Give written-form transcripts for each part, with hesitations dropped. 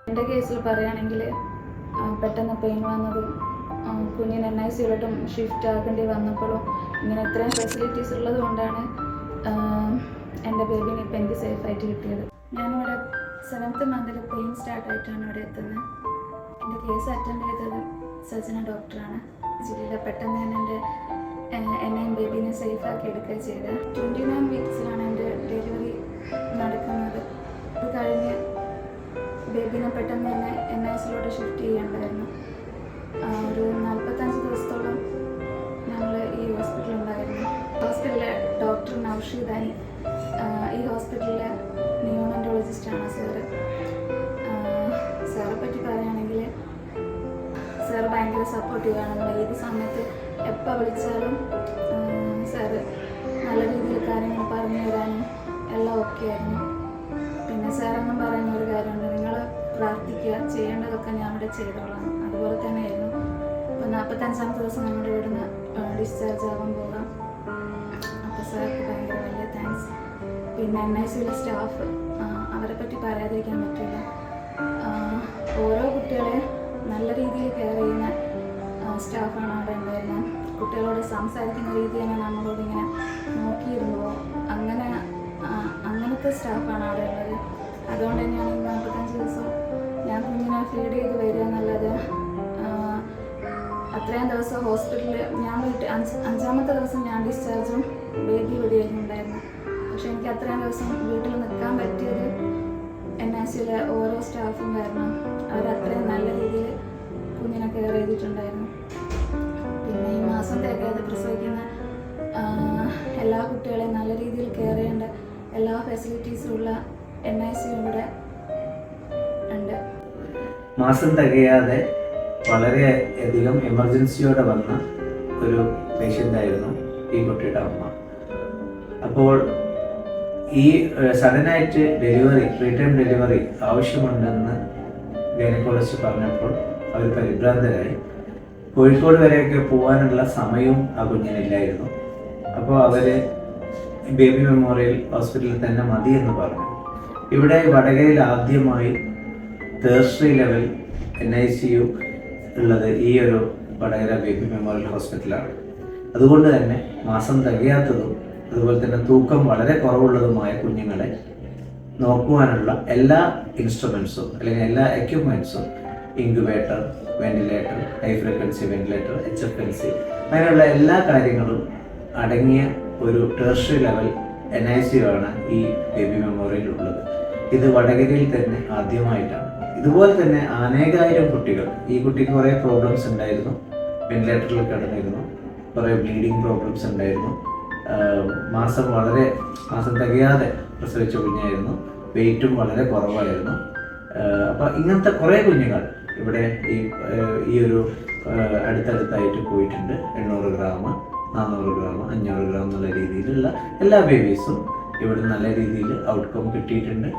എൻ്റെ കേസിൽ പറയുകയാണെങ്കിൽ പെട്ടെന്ന് പെയിൻ വന്നതും കുഞ്ഞിന് NICUലോട്ടും ഷിഫ്റ്റ് ആക്കേണ്ടി വന്നപ്പോഴും ഇങ്ങനെ ഇത്രയും ഫെസിലിറ്റീസ് ഉള്ളത് കൊണ്ടാണ് എൻ്റെ ബേബിനെ ഇപ്പം എനിക്ക് സേഫായിട്ട് കിട്ടിയത്. ഞാനിവിടെ 7th മന്തിൽ പെയിൻ സ്റ്റാർട്ടായിട്ടാണ് ഇവിടെ എത്തുന്നത്. എൻ്റെ കേസ് അറ്റൻഡ് ചെയ്തത് സജന ഡോക്ടറാണ്. ജില്ലയിലെ പെട്ടെന്ന് തന്നെ എന്നെയും ബേബീനെ സേഫാക്കി എടുക്കുക ചെയ്ത് 29 വീക്സിലാണ് എൻ്റെ ഡെലിവറി നടക്കുന്നത്. അത് കഴിഞ്ഞ് ബേബീനെ പെട്ടെന്ന് തന്നെ NICUലോട്ട് ഷിഫ്റ്റ് ചെയ്യേണ്ടായിരുന്നു. ഒരു 45 ദിവസത്തോളം ഞങ്ങൾ ഈ ഹോസ്പിറ്റലുണ്ടായിരുന്നു. ഹോസ്പിറ്റലിലെ ഡോക്ടർ നൗഷീദാനി, ഈ ഹോസ്പിറ്റലിലെ നിയോണറ്റോളജിസ്റ്റാണ് സാറ്. സാറെ പറ്റി പറയുകയാണെങ്കിൽ സാർ ഭയങ്കര സപ്പോർട്ടീവാണ്. നമ്മൾ ഏത് സമയത്ത് എപ്പോൾ വിളിച്ചാലും സാറ് നല്ല രീതിയിൽ കാര്യങ്ങൾ പറഞ്ഞു തരാനും എല്ലാം ഓക്കെ ആയിരുന്നു. പിന്നെ സാറെന്നും പറയുന്ന ഒരു കാര്യമുണ്ട്, നിങ്ങൾ പ്രാർത്ഥിക്കുക, ചെയ്യേണ്ടതൊക്കെ ഞാൻ ഇവിടെ ചെയ്തോളാം. അതുപോലെ തന്നെയായിരുന്നു. ഇപ്പോൾ 45ാമത്തെ ദിവസം നമ്മുടെ ഇവിടുന്ന് ഡിസ്ചാർജ് ആവാൻ പോകാം. അപ്പോൾ സാർക്ക് ഭയങ്കര വലിയ താങ്ക്സ്. പിന്നെ NICUലെ സ്റ്റാഫ്, അവരെ പറ്റി പറയാതിരിക്കാൻ പറ്റില്ല. ഓരോ കുട്ടികളെ നല്ല രീതിയിൽ കെയർ ചെയ്യുന്ന സ്റ്റാഫാണ് അവിടെ ഉണ്ടായിരുന്നത്. കുട്ടികളോട് സംസാരിക്കുന്ന രീതി തന്നെ നമ്മളോട് ഇങ്ങനെ നോക്കിയിരുന്നുവോ, അങ്ങനത്തെ സ്റ്റാഫാണ് അവിടെ ഉള്ളത്. അതുകൊണ്ട് തന്നെയാണ് 45 ദിവസം ഞാൻ കുഞ്ഞിനെ ഫീഡ് ചെയ്ത് വരിക എന്നുള്ളത്. അത്രയും ദിവസം ഹോസ്പിറ്റലിൽ ഞാൻ 5ാമത്തെ ദിവസം ഞാൻ ഡിസ്ചാർജും ബേബി ഇവിടെയായിരുന്നു ഉണ്ടായിരുന്നു. പക്ഷെ എനിക്ക് അത്രയും ദിവസം വീട്ടിൽ നിൽക്കാൻ പറ്റിയത് NICUലെ ഓരോ സ്റ്റാഫും കാരണം. അവരത്രയും നല്ല രീതിയിൽ കുഞ്ഞിനെ കെയർ ചെയ്തിട്ടുണ്ടായിരുന്നു. പിന്നെ ഈ മാസം തികയാതെ പ്രസവിക്കുന്ന എല്ലാ കുട്ടികളെയും നല്ല രീതിയിൽ കെയർ ചെയ്യേണ്ട എല്ലാ ഫെസിലിറ്റീസും ഉള്ള NICU ഇവിടെ ഉണ്ട്. മാസം തികയാതെ വളരെയധികം എമർജൻസിയോടെ വന്ന ഒരു പേഷ്യൻ്റായിരുന്നു ഈ കുട്ടിയുടെ അമ്മ. അപ്പോൾ ഈ സഡനായിട്ട് പ്രീടേം ഡെലിവറി ആവശ്യമുണ്ടെന്ന് ഗൈനക്കോളജിസ്റ്റ് പറഞ്ഞപ്പോൾ അവർ പരിഭ്രാന്തരായി. കോഴിക്കോട് വരെയൊക്കെ പോകാനുള്ള സമയവും ആ കുഞ്ഞിനില്ലായിരുന്നു. അപ്പോൾ അവർ ബേബി മെമ്മോറിയൽ ഹോസ്പിറ്റലിൽ തന്നെ മതി എന്ന് പറഞ്ഞു. ഇവിടെ വടകരയിൽ ആദ്യമായി ടേർഷറി ലെവൽ NICU ഉള്ളത് ഈ ഒരു വടകര ബേബി മെമ്മോറിയൽ ഹോസ്പിറ്റലാണ്. അതുകൊണ്ട് തന്നെ മാസം തികയാത്തതും അതുപോലെ തന്നെ തൂക്കം വളരെ കുറവുള്ളതുമായ കുഞ്ഞുങ്ങളെ നോക്കുവാനുള്ള എല്ലാ ഇൻസ്ട്രുമെൻസും അല്ലെങ്കിൽ എല്ലാ എക്യുപ്മെൻറ്റ്സും, incubator, ventilator, high frequency ventilator, HFNC, അങ്ങനെയുള്ള എല്ലാ കാര്യങ്ങളും അടങ്ങിയ ഒരു ടേർഷറി ലെവൽ NICU ആണ് ഈ ബേബി മെമ്മോറിയൽ ഉള്ളത്. ഇത് വടകരയിൽ തന്നെ ആദ്യമായിട്ടാണ്. ഇതുപോലെ തന്നെ അനേകായിരം കുട്ടികൾ, ഈ കുട്ടിക്ക് കുറേ പ്രോബ്ലംസ് ഉണ്ടായിരുന്നു, വെന്റിലേറ്ററിൽ കിടന്നിരുന്നു, കുറേ ബ്ലീഡിങ് പ്രോബ്ലംസ് ഉണ്ടായിരുന്നു, മാസം തികയാതെ പ്രസവിച്ച കുഞ്ഞായിരുന്നു, വെയിറ്റും വളരെ കുറവായിരുന്നു. അപ്പോൾ ഇങ്ങനത്തെ കുറേ കുഞ്ഞുങ്ങൾ ഇവിടെ ഈ ഒരു അടുത്തടുത്തായിട്ട് പോയിട്ടുണ്ട്. 800 ഗ്രാം, 400 ഗ്രാം, 500 ഗ്രാം എന്നുള്ള രീതിയിലുള്ള എല്ലാ ബേബീസും ഇവിടെ നല്ല രീതിയിൽ ഔട്ട്കം കിട്ടിയിട്ടുണ്ട്.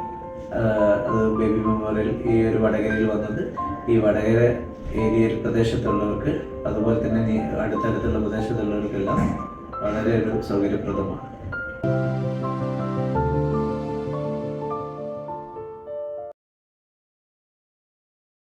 അത് ബേബി മെമ്മോറിയൽ ഈ ഒരു വടകരയിൽ വന്നത് ഈ വടകര ഏരിയയിൽ പ്രദേശത്തുള്ളവർക്ക്, അതുപോലെ തന്നെ അടുത്തടുത്തുള്ള പ്രദേശത്തുള്ളവർക്കെല്ലാം വളരെ ഒരു സൗകര്യപ്രദമാണ്.